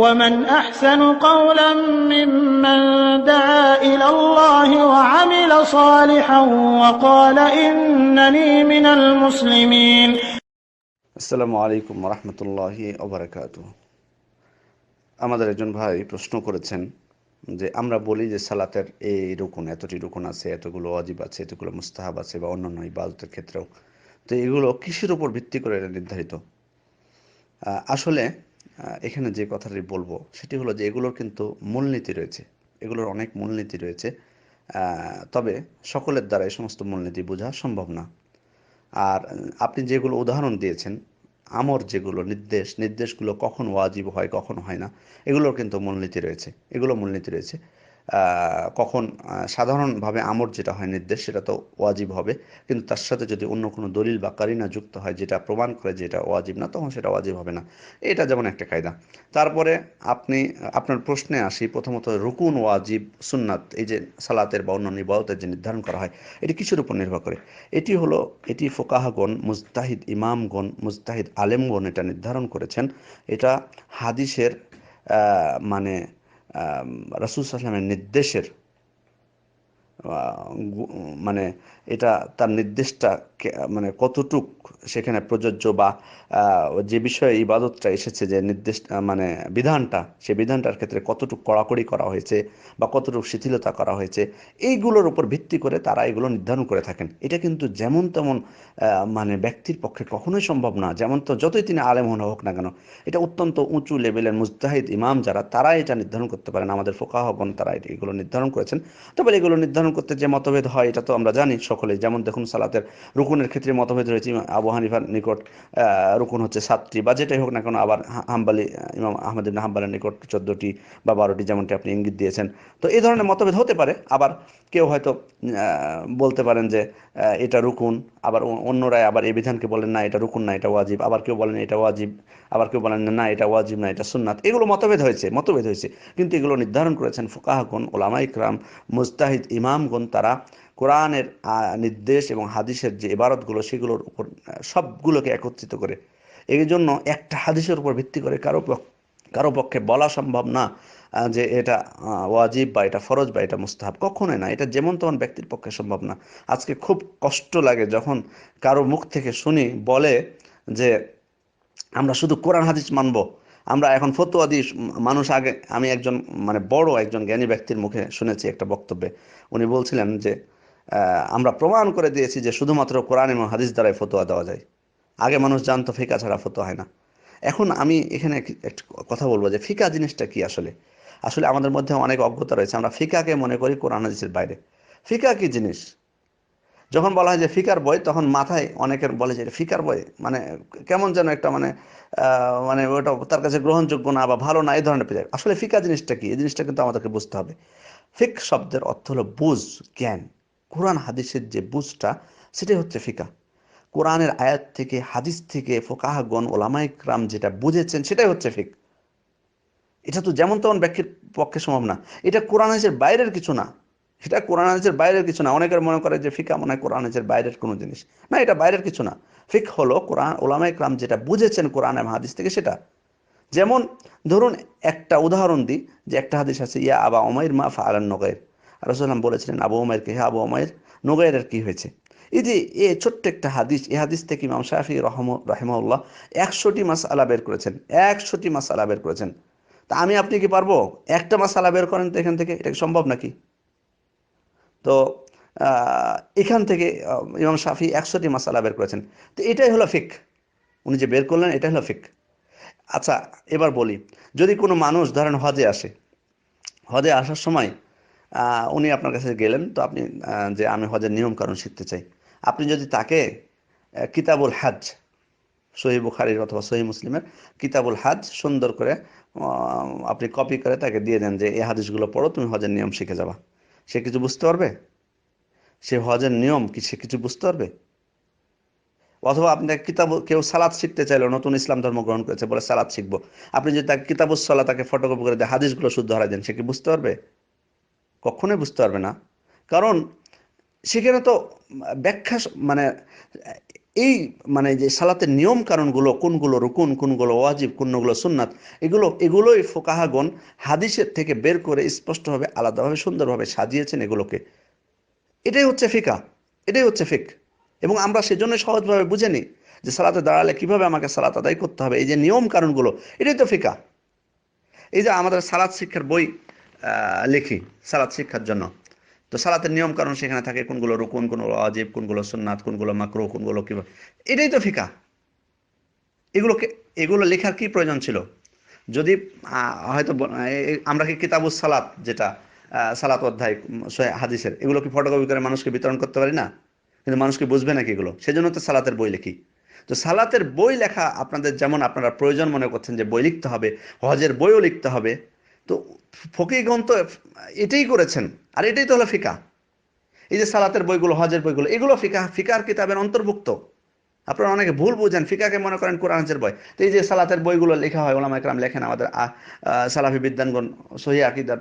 ومن أحسن قولا ممن دعا إلى الله وعمل صالحا وقال إنني من المسلمين. আসসালামু আলাইকুম রহমতুল্লাহি ওবারাকাতুহ। আমাদের একজন ভাই প্রশ্ন করেছেন যে আমরা বলি যে সালাতের এই রুকুন, এতটি রুকুন আছে, এতগুলো ওয়াজিব আছে, এতগুলো মুস্তাহাব আছে বা অন্যান্য ইবাদতের ক্ষেত্রেও, তো এগুলো কিসের উপর ভিত্তি করে এটা নির্ধারিত? আসলে এখানে যে কথাটি বলবো সেটি হলো যে এগুলোর কিন্তু মূলনীতি রয়েছে, এগুলোর অনেক মূলনীতি রয়েছে। তবে সকলের দ্বারা এই সমস্ত মূলনীতি বোঝা সম্ভব না। আর আপনি যেগুলো উদাহরণ দিয়েছেন, যেগুলো নির্দেশগুলো কখন ওয়াজিব হয় কখন হয় না, এগুলোর কিন্তু মূলনীতি রয়েছে, এগুলো মূলনীতি রয়েছে। কখন সাধারণভাবে যেটা হয় নির্দেশ, সেটা তো ওয়াজিব হবে, কিন্তু তার সাথে যদি অন্য কোনো দলিল বা কারিনা যুক্ত হয় যেটা প্রমাণ করে যে এটা ওয়াজিব না, তখন সেটা ওয়াজিব হবে না। এটা যেমন একটা কায়দা। তারপরে আপনার প্রশ্নে আসি। প্রথমত, রুকুন, ওয়াজিব, সুন্নাত, এই যে সালাতের বা অন্যান্য ইবাদতের যে নির্ধারণ করা হয়, এটি কিসের উপর নির্ভর করে? এটি ফোকাহাগণ, মুজতাহিদ ইমামগণ, মুজতাহিদ আলেমগণ এটা নির্ধারণ করেছেন। এটা হাদিসের মানে রাসূল সাল্লাল্লাহু আলাইহি ওয়াসাল্লামের নির্দেশের মানে এটা তার নির্দেশটা মানে কতটুক সেখানে প্রযোজ্য, বা যে বিষয়ে ইবাদতটা এসেছে, যে নির্দেশ মানে বিধানটা, সেই বিধানটার ক্ষেত্রে কতটুক কড়াকড়ি করা হয়েছে বা কতটুক শিথিলতা করা হয়েছে, এইগুলোর উপর ভিত্তি করে তারা এগুলো নির্ধারণ করে থাকেন। এটা কিন্তু যেমন তেমন মানে ব্যক্তির পক্ষে কখনোই সম্ভব না, যেমন তো যতই তিনি আলেম হোক না কেন। এটা অত্যন্ত উঁচু লেভেলের মুজতাহিদ ইমাম যারা, তারা এটা নির্ধারণ করতে পারেন। আমাদের ফোকাহগণ তারা এগুলো নির্ধারণ করেছেন। তবে এগুলো নির্ধারণ করতে যে মতভেদ হয় এটা তো আমরা জানি সকলেই। যেমন দেখুন, সালাতের রুকুনের ক্ষেত্রে মতভেদ রয়েছে। আবু হানিফার নিকট রুকুন হচ্ছে 7টি বা যেটাই হোক না কেন, আবার হাম্বালি ইমাম আহমদ ইবনে হাম্বলের নিকট 14টি বা 12টি, যেমনটি আপনি ইঙ্গিত দিয়েছেন। তো এই ধরনের মতভেদ হতে পারে। আবার কেউ হয়তো বলতে পারেন যে এটা রুকুন, আবার অন্যরাই আবার এই বিধানকে বলেন না এটা রুকুন না এটা ওয়াজিব, আবার কেউ বলেন এটা ওয়াজিব, আবার কেউ বলেন না এটা ওয়াজিব না এটা সুন্নাত। এগুলো মতভেদ হয়েছে, কিন্তু এগুলো নির্ধারণ করেছেন ফুকাহাগণ, ওলামা ইকরাম, মুজতাহিদ ইমামগণ। তারা কোরআনের নির্দেশ এবং হাদিসের যে ইবারতগুলো, সেগুলোর উপর সবগুলোকে একত্রিত করে। এই জন্য একটা হাদিসের উপর ভিত্তি করে কারো পক্ষে বলা সম্ভব না যে এটা ওয়াজিব বা এটা ফরজ বা এটা মুস্তাহাব, কখনোই না। এটা যেমন তেমন ব্যক্তির পক্ষে সম্ভব না। আজকে খুব কষ্ট লাগে যখন কারো মুখ থেকে শুনি বলে যে আমরা শুধু কোরআন হাদিস মানবো, আমরা এখন ফতোয়া দিই। মানুষ আগে, আমি একজন মানে বড় একজন জ্ঞানী ব্যক্তির মুখে শুনেছি একটা বক্তব্যে, উনি বলছিলেন যে আমরা প্রমাণ করে দিয়েছি যে শুধুমাত্র কোরআন এবং হাদিস দ্বারাই ফতোয়া দেওয়া যায়। আগে মানুষ জানতো ফিকা ছাড়া ফতোয়া হয় না। এখন আমি এখানে একটা কথা বলবো যে ফিকা জিনিসটা কি আসলে। আসলে আমাদের মধ্যে অনেক অজ্ঞতা রয়েছে। আমরা ফিকাকে মনে করি কোরআন হাদিসের বাইরে। ফিকা কি জিনিস? যখন বলা হয় যে ফিকার বই, তখন মাথায় অনেকের বলে যে ফিকার বই মানে কেমন যেন একটা মানে মানে ওটা তার কাছে গ্রহণযোগ্য না বা ভালো না, এই ধরনের পেয়ে। আসলে ফিকা জিনিসটা কি, এই জিনিসটা কিন্তু আমাদেরকে বুঝতে হবে। ফিক শব্দের অর্থ হলো বুঝ, জ্ঞান। কোরআন হাদিসের যে বুঝটা, সেটাই হচ্ছে ফিকা। কোরআনের আয়াত থেকে, হাদিস থেকে ফোকাহগণ, ওলামায়ে কেরাম যেটা বুঝেছেন, সেটাই হচ্ছে ফিক। এটা তো যেমন তেমন ব্যাখ্যার পক্ষে সম্ভব না। এটা কোরআন হাদিসের বাইরের কিছু না। অনেকের মনে করে যে ফিকা মনে হয় কোরআন হাদিসের বাইরের কোনো জিনিস। না, এটা বাইরের কিছু না। ফিক হলো কোরআন, ওলামায়ে কেরাম যেটা বুঝেছেন কোরআন এবং হাদিস থেকে, সেটা। যেমন ধরুন, একটা উদাহরণ দিই, যে একটা হাদিস আছে, ইয়া আবা উমাইর মা ফাআলান নুগাইর। রাসূলুল্লাহ বলেছিলেন আবু উমাইরকে, হে আবু উমাইর, নুগাইরের কি হয়েছে? এই যে ছোট্ট একটা হাদিস, এই হাদিস থেকে ইমাম শাফিঈ রাহিমাহুল্লাহ 100টি মাসআলা বের করেছেন। 100টি মাসআলা বের করেছেন। তা আমি আপনি কি পারবো? একটা মাসআলা বের করেন তো এখান থেকে, এটা কি সম্ভব নাকি? তো এখান থেকে ইমাম শাফিঈ 100টি মাসআলা বের করেছেন। তো এটাই হলো ফিক। উনি যে বের করলেন, এটাই হলো ফিক। আচ্ছা, এবার বলি, যদি কোনো মানুষ ধরেন হজে আসে, হজে আসার সময় উনি আপনার কাছে গেলেন, তো আপনি যে আমি হজের নিয়ম কানুন শিখতে চাই। আপনি যদি তাকে কিতাবুল হাজ, সহিহ বুখারীর অথবা সহিহ মুসলিমের কিতাবুল হাজ সুন্দর করে আপনি কপি করে তাকে দিয়ে দেন যে এই হাদিসগুলো পড়ো, তুমি হজের নিয়ম শিখে যাবা, সে কিছু বুঝতে পারবে? সে হজের নিয়ম কি সে কিছু বুঝতে পারবে? অথবা আপনি কিতাব, কেউ সালাত শিখতে চাইলো, নতুন ইসলাম ধর্ম গ্রহণ করেছে, বলে সালাত শিখবো, আপনি যদি তাকে কিতাবুস সালাত তাকে ফটোকপি করে দিয়ে হাদিসগুলো শুদ্ধ হারাই দেন, সে কি বুঝতে পারবে? কখনোই বুঝতে পারবে না। কারণ সেখানে তো ব্যাখ্যা মানে এই মানে যে সালাতের নিয়ম কানুনগুলো, কোনগুলো রুকুন, কোনগুলো ওয়াজিব, কোনগুলো সুন্নাত, এগুলোই ফুকাহাগণ হাদিসের থেকে বের করে স্পষ্টভাবে, আলাদাভাবে, সুন্দরভাবে সাজিয়েছেন এগুলোকে। এটাই হচ্ছে ফিকা, এটাই হচ্ছে ফিক। এবং আমরা সেজন্য সহজভাবে বুঝে নিই যে সালাতে দাঁড়ালে কিভাবে আমাকে সালাত আদায় করতে হবে, এই যে নিয়ম কানুনগুলো, এটাই তো ফিকা। এই যে আমাদের সালাত শিক্ষার বই লিখি সালাত শিক্ষার জন্য, তো সালাতের নিয়ম কানুন সেখানে থাকে, কোনগুলো রুকুন, কোনগুলো ওয়াজিব, কোনগুলো সুন্নাত, কোনগুলো মাকরুহ, কোনগুলো কিভাবে, এটাই তো ফিকা। এগুলো লেখার কি প্রয়োজন ছিল? যদি হয়তো আমরা কি কিতাবুস সালাত, যেটা সালাত অধ্যায় হাদিসের, এগুলো কি ফটোকপি করে মানুষকে বিতরণ করতে পারি না? কিন্তু মানুষকে বুঝবে নাকি এগুলো? সেজন্য তো সালাতের বই লিখি। তো সালাতের বই লেখা আপনাদের যেমন আপনারা প্রয়োজন মনে করছেন যে বই লিখতে হবে, হজের বইও লিখতে হবে, তো ফকিহগণ তো এটাই করেছেন। আর এটাই তো হলো ফিকা। এই যে সালাতের বইগুলো, হজের বইগুলো, এগুলো ফিকার কিতাবের অন্তর্ভুক্ত। আপনারা অনেকে ভুল বুঝেন, ফিকাকে মনে করেন কোরআন হাদিসের বই। তো এই যে সালাতের বইগুলো লেখা হয়, ওলামা একরাম লেখেন, আমাদের সালাফি বিদ্বানগণ, সহিহ আকীদার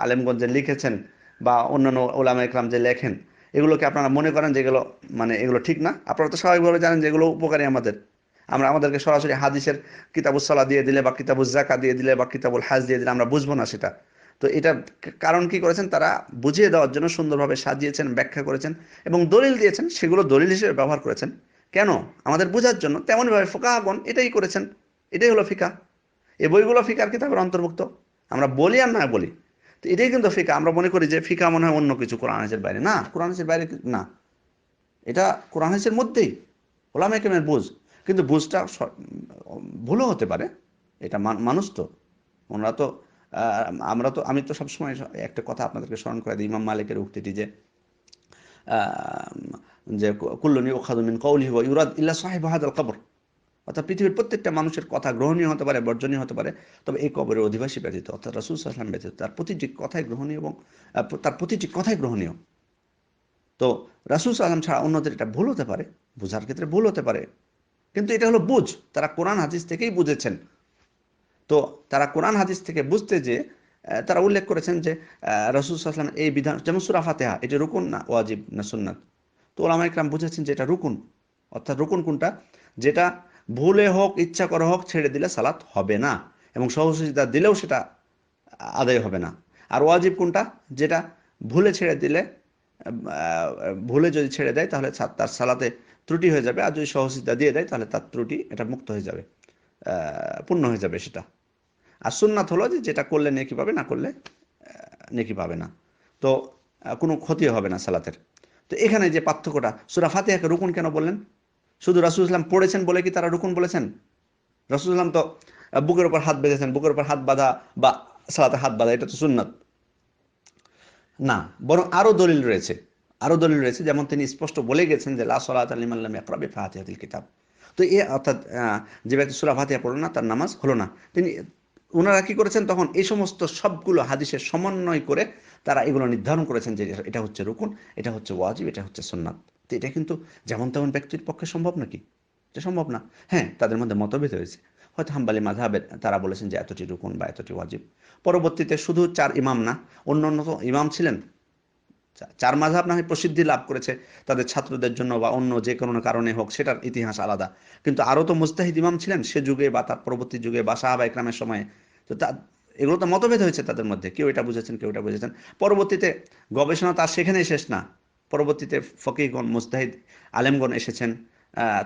আলেমগণ যে লিখেছেন, বা অন্যান্য ওলামা একরাম যে লেখেন, এগুলোকে আপনারা মনে করেন যে এগুলো মানে এগুলো ঠিক না? আপনারা তো স্বাভাবিকভাবে জানেন যে এগুলো উপকারী আমাদের। আমাদেরকে সরাসরি হাদিসের কিতাবুস সালাহ দিয়ে দিলে, বা কিতাবুজ যাকাত দিয়ে দিলে, বা কিতাবুল হাজ দিয়ে দিলে আমরা বুঝবো না সেটা। তো এটা কারণ কি করেছেন? তারা বুঝিয়ে দেওয়ার জন্য সুন্দরভাবে সাজিয়েছেন, ব্যাখ্যা করেছেন এবং দলিল দিয়েছেন, সেগুলো দলিল হিসেবে ব্যবহার করেছেন। কেন? আমাদের বোঝার জন্য। তেমনইভাবে ফুকাহাগণ এটাই করেছেন। এটাই হলো ফিকা। এই বইগুলো ফিকার কিতাবের অন্তর্ভুক্ত। আমরা বলি আর না বলি, তো এটাই কিন্তু ফিকা। আমরা মনে করি যে ফিকা মনে হয় অন্য কিছু, কোরআন হাদিসের বাইরে। না, কোরআন হাদিসের বাইরে না, এটা কোরআন হাদিসের মধ্যেই ওলামা কেরামের বুঝ। কিন্তু বুঝটা ভুলও হতে পারে, এটা মানুষ তো, ওনারা তো আমরা তো, আমি তো সবসময় একটা কথা আপনাদেরকে স্মরণ করে দিই, ইমাম মালিকের উক্তিটি যে যে কুল্লুন ইউখাযু মিন কওলিহি ওয়া ইউরাদ ইল্লা সাহিবু হাযাল কবর। অর্থাৎ পৃথিবীর প্রত্যেকটা মানুষের কথা গ্রহণীয় হতে পারে, বর্জনীয় হতে পারে, তবে এই কবরের অধিবাসী ব্যতীত, অর্থাৎ রাসূল সাল্লাল্লাহু আলাইহি ওয়াসাল্লাম ব্যতীত তার প্রতিটি কথাই গ্রহণীয়, এবং তার প্রতিটি কথাই গ্রহণীয়। তো রাসূল সাল্লাল্লাহু আলাইহি ওয়াসাল্লাম ছাড়া অন্যদের এটা ভুল হতে পারে, বোঝার ক্ষেত্রে ভুল হতে পারে, কিন্তু এটা হলো বুঝ। তারা কোরআন হাদিস থেকেই বুঝেছেন। তো তারা কোরআন হাদিস থেকে বুঝতে যে তারা উল্লেখ করেছেন যে রাসূল সাল্লাল্লাহু আলাইহি ওয়াসাল্লাম এই বিধান, যেমন সূরা ফাতিহা, এটা রুকুন না ওয়াজিব না সুন্নাত? তো ওলামা ইকরাম বুঝেছেন যে এটা রুকুন। অর্থাৎ রুকুন কোনটা? যেটা ভুলে হোক, ইচ্ছা করে হোক, ছেড়ে দিলে সালাত হবে না, এবং সহযোগিতা দিলেও সেটা আদায় হবে না। আর ওয়াজিব কোনটা? যেটা ভুলে ছেড়ে দিলে, ভুলে যদি ছেড়ে দেয় তাহলে তার সালাতে ত্রুটি হয়ে যাবে, আর যদি সহযোগিতা দিয়ে দেয় তাহলে তার ত্রুটি এটা মুক্ত হয়ে যাবে, পূর্ণ হয়ে যাবে সেটা। আর সুন্নাত হলো যে যেটা করলে নেকি পাবে, না করলে নেকি পাবে না। তো কোনো ক্ষতি হবে না সালাতের। তো এখানে যে পার্থক্যটা, সূরা ফাতিহাকে রুকুন কেন বললেন? শুধু রাসূল ইসলাম পড়েছেন বলে কি তারা রুকুন বলেছেন? রাসূল ইসলাম তো বুকের উপর হাত বেঁধেছেন, বুকের উপর হাত বাঁধা বা সালাতে হাত বাঁধা এটা তো সুন্নাত না, বরং আরো দলিল রয়েছে। আরো দলিল রয়েছে, যেমন তিনি স্পষ্ট বলে গেছেন যে লা সালাতা লিমান লাম ইয়াকরা বিফাতিহাতিল কিতাব। তো অর্থাৎ যে ব্যক্তি সূরা ফাতিহা পড়ল না তার নামাজ হলো না। তিনি ওনারা কি করেছেন তখন? এই সমস্ত সবগুলো হাদিসের সমন্বয় করে তারা এগুলো নির্ধারণ করেছেন যে এটা হচ্ছে রুকুন, এটা হচ্ছে ওয়াজিব, এটা হচ্ছে সুন্নাত। তো এটা কিন্তু যেমন তেমন ব্যক্তির পক্ষে সম্ভব নাকি? এটা সম্ভব না। হ্যাঁ, তাদের মধ্যে মতভেদ হয়েছে। হয়তো হাম্বলি মাযহাবের তারা বলেছেন যে এতটি রুকুন বা এতটি ওয়াজিব। পরবর্তীতে শুধু ৪ ইমাম না, অন্য অন্য ইমাম ছিলেন। ৪ মাযহাব না হয় প্রসিদ্ধি লাভ করেছে তাদের ছাত্রদের জন্য, বা অন্য যে কোনো কারণে হোক, সেটার ইতিহাস আলাদা। কিন্তু আরও তো মুজতাহিদ ইমাম ছিলেন সে যুগে, বা তার পরবর্তী যুগে, বা সাহাবা ইকরামের সময়ে। তো এগুলো তো মতভেদ হয়েছে তাদের মধ্যে, কেউ এটা বুঝেছেন, কেউ এটা বুঝেছেন। পরবর্তীতে গবেষণা তার সেখানেই শেষ না। পরবর্তীতে ফকিহগণ, মুজতাহিদ আলেমগণ এসেছেন,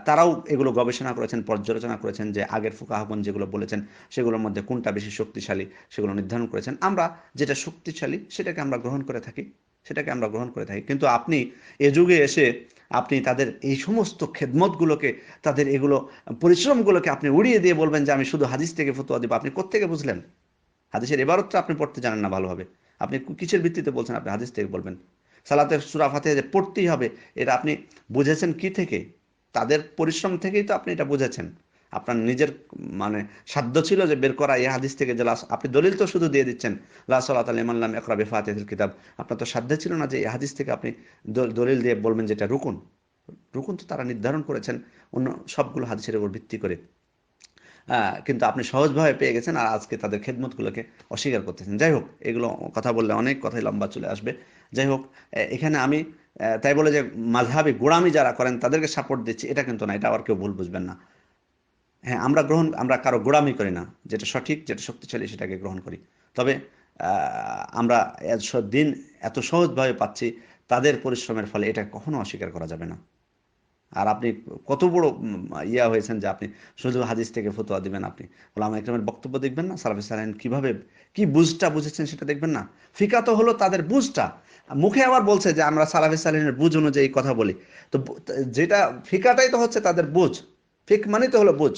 তারাও এগুলো গবেষণা করেছেন, পর্যালোচনা করেছেন যে আগের ফুকাহাগণ যেগুলো বলেছেন সেগুলোর মধ্যে কোনটা বেশি শক্তিশালী সেগুলো নির্ধারণ করেছেন। আমরা যেটা শক্তিশালী সেটাকে আমরা গ্রহণ করে থাকি, সেটাকে আমরা গ্রহণ করে থাকি। কিন্তু আপনি এ যুগে এসে আপনি তাদের এই সমস্ত খেদমতগুলোকে, তাদের এগুলো পরিশ্রমগুলোকে আপনি উড়িয়ে দিয়ে বলবেন যে আমি শুধু হাদিস থেকে ফতোয়া দিব। আপনি কোত্থেকে বুঝলেন? হাদিসের ইবারতটা আপনি পড়তে জানেন না ভালোভাবে। আপনি কিসের ভিত্তিতে বলছেন আপনি হাদিস থেকে বলবেন? সালাতের সূরা ফাতিহা যে পড়তেই হবে, এটা আপনি বুঝেছেন কি থেকে? তাদের পরিশ্রম থেকেই তো আপনি এটা বুঝেছেন। আপনার নিজের মানে সাধ্য ছিল যে বের করা এই হাদিস থেকে, যে আপনি দলিল তো শুধু দিয়ে দিচ্ছেন, লা সালাতা লিমান লাম ইয়াকরা বিফাতিহাতিল কিতাব। আপনার তো সাধ্য ছিল না যে এই হাদিস থেকে আপনি দলিল দিয়ে বলবেন যে এটা রুকুন। রুকুন তো তারা নির্ধারণ করেছেন অন্য সবগুলো হাদিসের উপর ভিত্তি করে। কিন্তু আপনি সহজভাবে পেয়ে গেছেন আর আজকে তাদের খেদমতগুলোকে অস্বীকার করতেছেন। যাই হোক, এগুলো কথা বললে অনেক কথাই লম্বা চলে আসবে। যাই হোক, এখানে আমি তাই বলে যে মাযহাবি গোঁড়ামি যারা করেন তাদেরকে সাপোর্ট দিচ্ছি, এটা কিন্তু না, এটা আবার কেউ ভুল বুঝবেন না। হ্যাঁ, আমরা কারো গোঁড়ামি করি না, যেটা সঠিক যেটা শক্তিশালী সেটাকে গ্রহণ করি। তবে আমরা দিন এত সহজভাবে পাচ্ছি, তাদের পরিশ্রমের ফলে এটা কখনো অস্বীকার করা যাবে না। আর আপনি কত বড় ইয়া হয়েছেন যে আপনি শুধু হাদিস থেকে ফতোয়া দিবেন, আপনি ওলামা ইকরামের বক্তব্য দেখবেন না, সালাফে সালেহিন কিভাবে কি বুঝটা বুঝেছেন সেটা দেখবেন না। ফিকা তো হলো তাদের বুঝটা, মুখে আবার বলছে যে আমরা সালাফে সালেহিনের বুঝ অনুযায়ী কথা বলি। তো যেটা ফিকাটাই তো হচ্ছে তাদের বুঝ, ফিক মানে তো হলো বুঝ।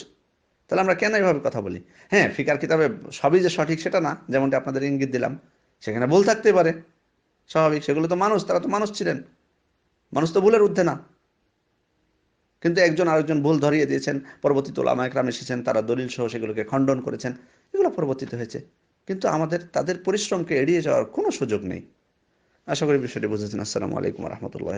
তাহলে আমরা কেন এইভাবে কথা বলি? হ্যাঁ, ফিকার কিতাবে সবই যে সঠিক সেটা না, যেমনটি আপনাদের ইঙ্গিত দিলাম, সেখানে ভুল থাকতে পারে, স্বাভাবিক, সেগুলো তো মানুষ, তারা তো মানুষ ছিলেন, মানুষ তো ভুলের ঊর্ধ্বে না। কিন্তু একজন আরেকজন ভুল ধরিয়ে দিয়েছেন, পরবর্তীতে ওলামা একরাম এসেছেন, তারা দলিল সহ সেগুলোকে খণ্ডন করেছেন, এগুলো পরবর্তীতে হয়েছে। কিন্তু আমাদের তাদের পরিশ্রমকে এড়িয়ে যাওয়ার কোনো সুযোগ নেই। আশা করি বিষয়টি বুঝেছেন। আসসালামু আলাইকুম রহমতুল্লাহ।